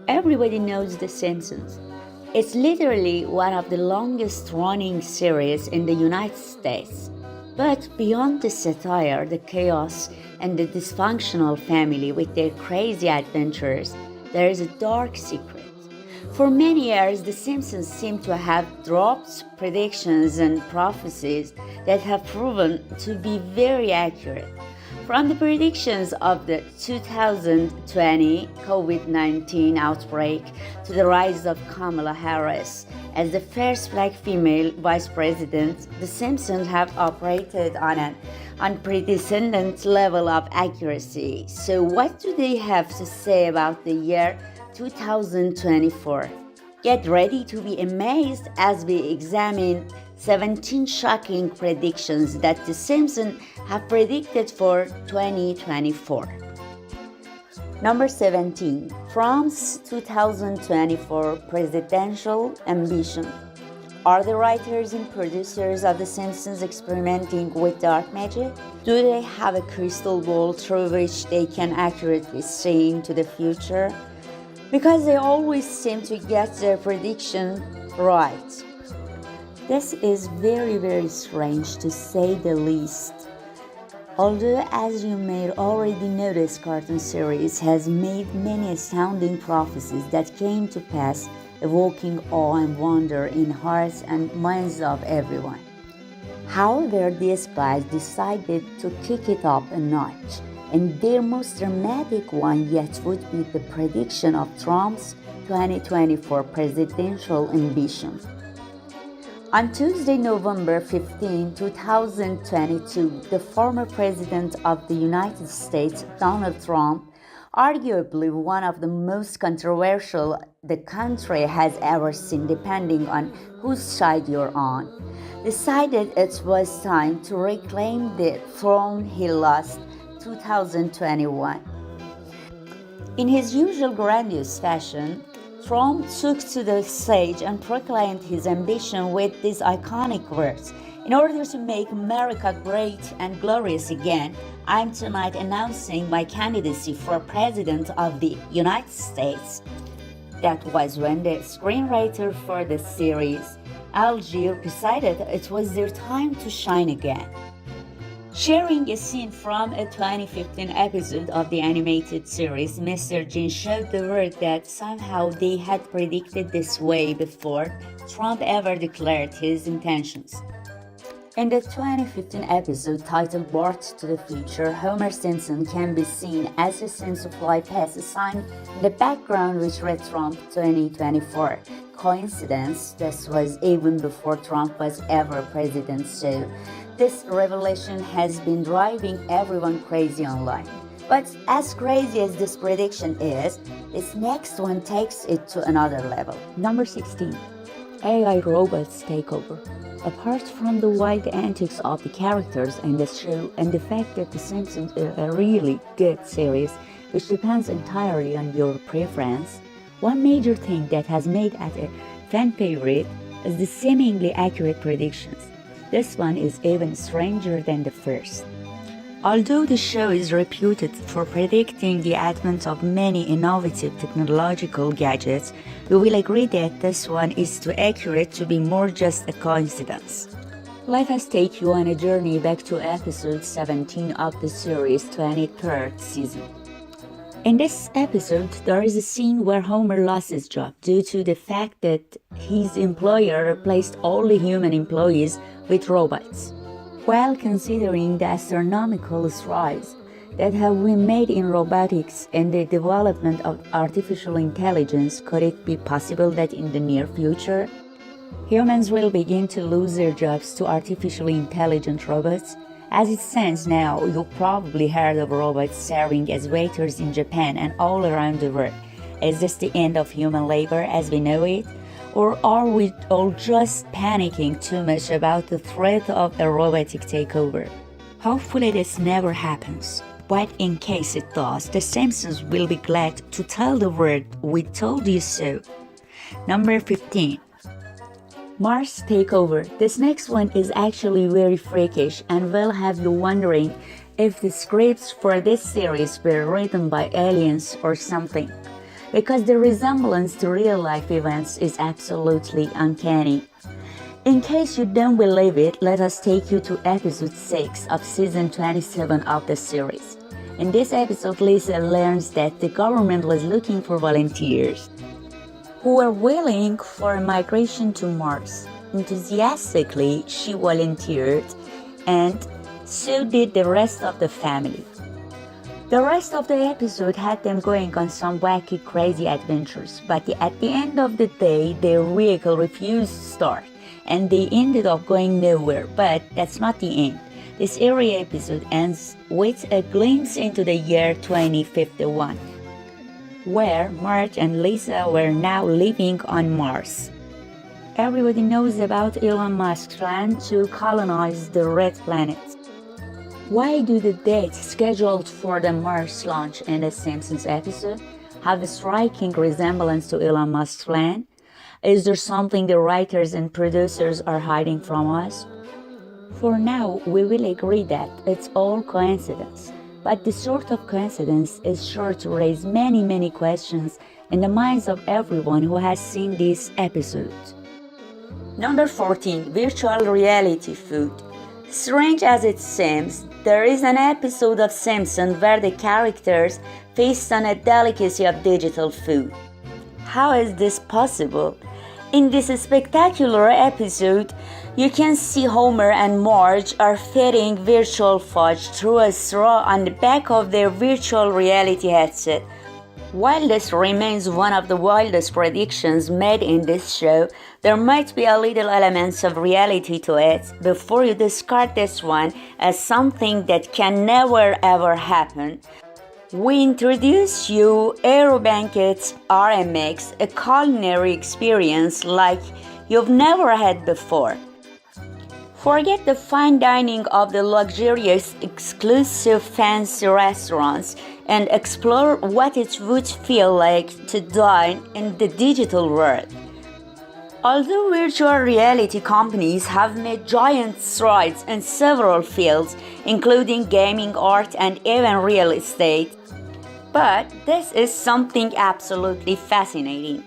Everybody knows The Simpsons. It's literally one of the longest running series in the United States. But beyond the satire, the chaos, and the dysfunctional family with their crazy adventures, there is a dark secret. For many years, The Simpsons seem to have dropped predictions and prophecies that have proven to be very accurate. From the predictions of the 2020 COVID-19 outbreak to the rise of Kamala Harris as the first black female vice president, The Simpsons have operated on an unprecedented level of accuracy. So, what do they have to say about the year 2024? Get ready to be amazed as we examine 17 shocking predictions that The Simpsons have predicted for 2024. Number 17. Trump's 2024 presidential ambition. Are the writers and producers of The Simpsons experimenting with dark magic? Do they have a crystal ball through which they can accurately see into the future? Because they always seem to get their prediction right. This is very strange to say the least. Although, as you may already know, this cartoon series has made many astounding prophecies that came to pass, evoking awe and wonder in hearts and minds of everyone. However, these guys decided to kick it up a notch, and their most dramatic one yet would be the prediction of Trump's 2024 presidential ambition. On Tuesday, November 15, 2022, the former president of the United States, Donald Trump, arguably one of the most controversial the country has ever seen, depending on whose side you're on, decided it was time to reclaim the throne he lost 2021. In his usual grandiose fashion, Trump took to the stage and proclaimed his ambition with these iconic words. In order to make America great and glorious again, I'm tonight announcing my candidacy for President of the United States. That was when the screenwriter for the series, Algier, decided it was their time to shine again. Sharing a scene from a 2015 episode of the animated series, Mr. Gene showed the world that somehow they had predicted this way before Trump ever declared his intentions. In the 2015 episode titled Bart to the Future, Homer Simpson can be seen as a sense of life has a sign in the background which read Trump 2024. Coincidence? This was even before Trump was ever president, so this revelation has been driving everyone crazy online. But as crazy as this prediction is, this next one takes it to another level. Number 16. AI robots take over. Apart from the wild antics of the characters in this show and the fact that The Simpsons is a really good series, which depends entirely on your preference, one major thing that has made it a fan favorite is the seemingly accurate predictions. This one is even stranger than the first. Although the show is reputed for predicting the advent of many innovative technological gadgets, we will agree that this one is too accurate to be more just a coincidence. Let us take you on a journey back to episode 17 of the series' 23rd season. In this episode, there is a scene where Homer lost his job due to the fact that his employer replaced all the human employees with robots. While considering the astronomical strides that have been made in robotics and the development of artificial intelligence, could it be possible that in the near future, humans will begin to lose their jobs to artificially intelligent robots? As it stands now, you've probably heard of robots serving as waiters in Japan and all around the world. Is this the end of human labor as we know it? Or are we all just panicking too much about the threat of a robotic takeover? Hopefully this never happens. But in case it does, The Simpsons will be glad to tell the world we told you so. Number 15. Mars takeover. This next one is actually very freakish and will have you wondering if the scripts for this series were written by aliens or something. because the resemblance to real-life events is absolutely uncanny. In case you don't believe it, let us take you to episode 6 of season 27 of the series. In this episode, Lisa learns that the government was looking for volunteers who were willing for a migration to Mars. Enthusiastically, she volunteered, and so did the rest of the family. The rest of the episode had them going on some wacky, crazy adventures, but at the end of the day, their vehicle refused to start, and they ended up going nowhere. But that's not the end. This eerie episode ends with a glimpse into the year 2051, where Marge and Lisa were now living on Mars. Everybody knows about Elon Musk's plan to colonize the red planet. Why do the dates scheduled for the Mars launch in the Simpsons episode have a striking resemblance to Elon Musk's plan? Is there something the writers and producers are hiding from us? For now, we will agree that it's all coincidence, but this sort of coincidence is sure to raise many questions in the minds of everyone who has seen this episode. Number 14. Virtual reality food. Strange as it seems, there is an episode of Simpsons where the characters feast on a delicacy of digital food. How is this possible? In this spectacular episode, you can see Homer and Marge are feeding virtual fudge through a straw on the back of their virtual reality headset. While this remains one of the wildest predictions made in this show, there might be a little elements of reality to it before you discard this one as something that can never ever happen. We introduce you Aero Banquet RMX, a culinary experience like you've never had before. Forget the fine dining of the luxurious, exclusive, fancy restaurants and explore what it would feel like to dine in the digital world. Although virtual reality companies have made giant strides in several fields, including gaming, art, and even real estate, but this is something absolutely fascinating.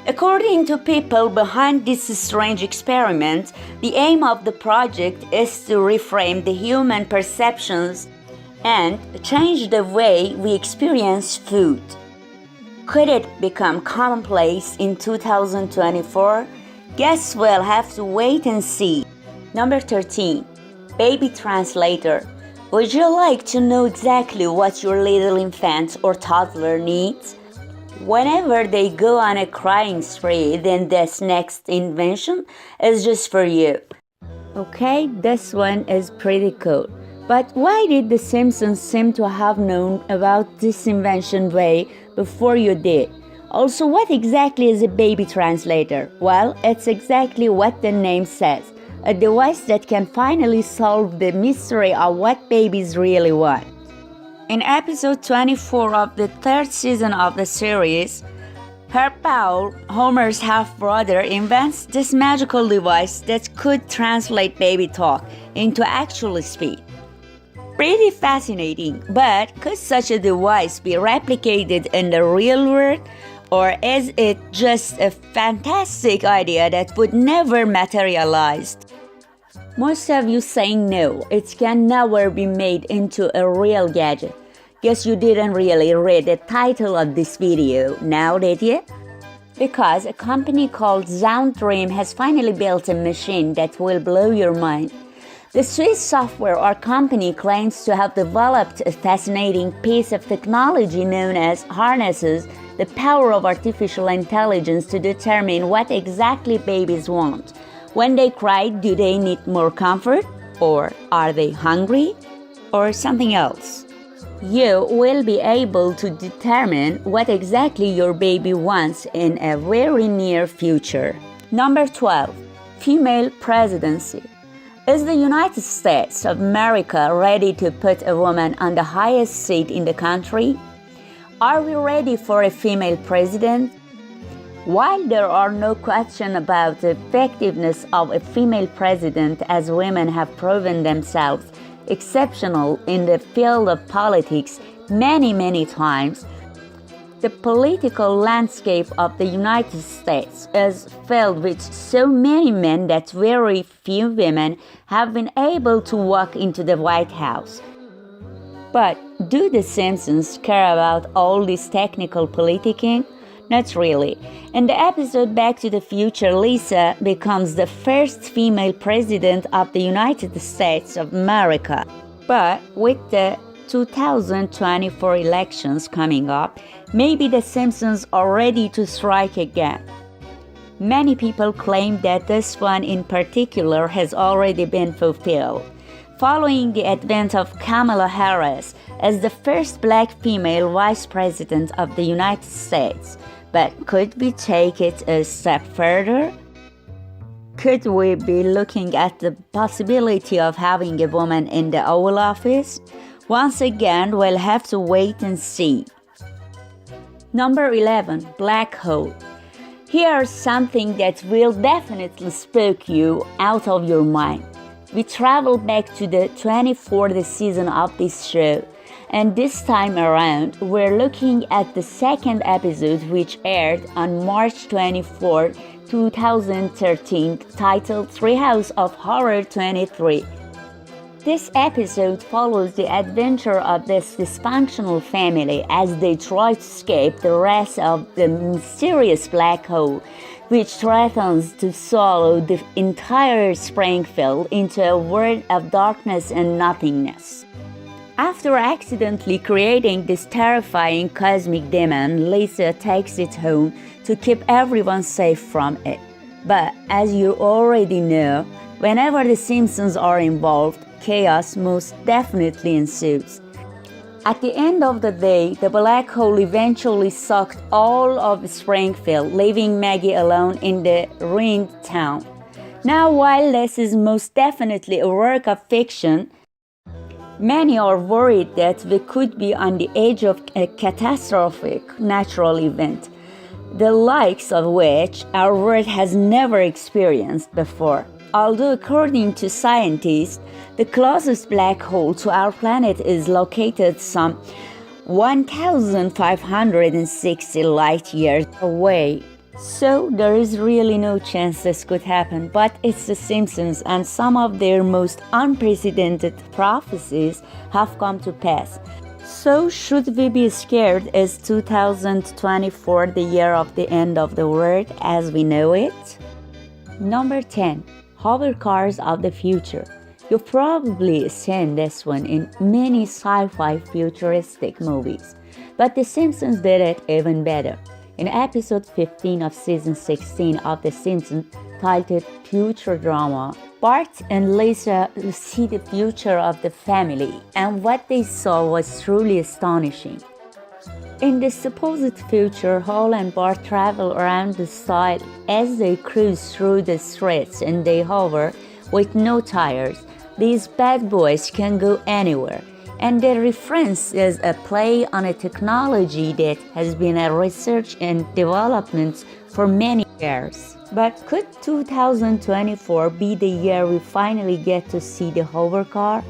According to people behind this strange experiment, the aim of the project is to reframe the human perceptions and change the way we experience food. Could it become commonplace in 2024? Guess we'll have to wait and see. Number 13. Baby translator. Would you like to know exactly what your little infant or toddler needs? Whenever they go on a crying spree, then this next invention is just for you. Okay, this one is pretty cool. But why did the Simpsons seem to have known about this invention way before you did? Also, what exactly is a baby translator? Well, it's exactly what the name says. A device that can finally solve the mystery of what babies really want. In episode 24 of the third season of the series, Herb Powell, Homer's half-brother, invents this magical device that could translate baby talk into actual speech. Pretty fascinating, but could such a device be replicated in the real world? Or is it just a fantastic idea that would never materialize? Most of you saying no, it can never be made into a real gadget. Guess you didn't really read the title of this video, now did you? Because a company called Sound Dream has finally built a machine that will blow your mind. The Swiss software or company claims to have developed a fascinating piece of technology known as harnesses the power of artificial intelligence to determine what exactly babies want. When they cry, do they need more comfort? Or are they hungry? Or something else? You will be able to determine what exactly your baby wants in a very near future. Number 12. Female presidency. Is the United States of America ready to put a woman on the highest seat in the country? Are we ready for a female president? While there are no question about the effectiveness of a female president, as women have proven themselves exceptional in the field of politics many times, The political landscape of the United States is filled with so many men that very few women have been able to walk into the White House. But do the Simpsons care about all this technical politicking? Not really. In the episode Back to the Future, Lisa becomes the first female president of the United States of America. But with the 2024 elections coming up, maybe the Simpsons are ready to strike again. Many people claim that this one in particular has already been fulfilled, following the advent of Kamala Harris as the first black female vice president of the United States. But could we take it a step further? Could we be looking at the possibility of having a woman in the Oval Office? Once again, we'll have to wait and see. Number 11. Black hole. Here's something that will definitely spook you out of your mind. We travel back to the 24th season of this show, and this time around, we're looking at the second episode, which aired on March 24, 2013, titled Treehouse of Horror 23. This episode follows the adventure of this dysfunctional family as they try to escape the rest of the mysterious black hole, which threatens to swallow the entire Springfield into a world of darkness and nothingness. After accidentally creating this terrifying cosmic demon, Lisa takes it home to keep everyone safe from it. But as you already know, whenever the Simpsons are involved, chaos most definitely ensues. At the end of the day, the black hole eventually sucked all of Springfield, leaving Maggie alone in the ruined town. Now, while this is most definitely a work of fiction, many are worried that we could be on the edge of a catastrophic natural event, the likes of which our world has never experienced before. Although according to scientists, the closest black hole to our planet is located some 1,560 light years away. So there is really no chance this could happen, but it's the Simpsons and some of their most unprecedented prophecies have come to pass. So should we be scared? Is 2024 the year of the end of the world as we know it? Number 10. Hover cars of the future. You've probably seen this one in many sci-fi futuristic movies, but The Simpsons did it even better. In episode 15 of season 16 of The Simpsons, titled Future Drama, Bart and Lisa see the future of the family, and what they saw was truly astonishing. In the supposed future, Hal and Bart travel around the site as they cruise through the streets and they hover with no tires. These bad boys can go anywhere, and the reference is a play on a technology that has been a research and development for many years. But could 2024 be the year we finally get to see the hover car?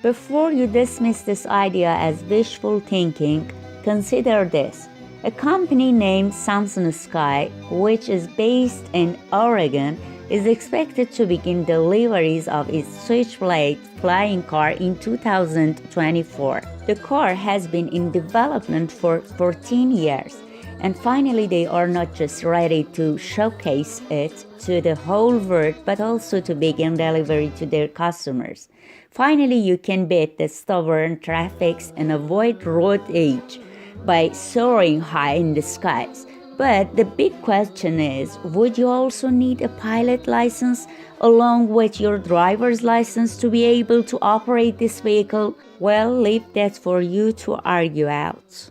Before you dismiss this idea as wishful thinking, consider this. A company named Samsung Sky, which is based in Oregon, is expected to begin deliveries of its Switchblade flying car in 2024. The car has been in development for 14 years, and finally they are not just ready to showcase it to the whole world, but also to begin delivery to their customers. Finally, you can beat the stubborn traffic and avoid road rage by soaring high in the skies. But the big question is, would you also need a pilot license along with your driver's license to be able to operate this vehicle? Well, leave that for you to argue out.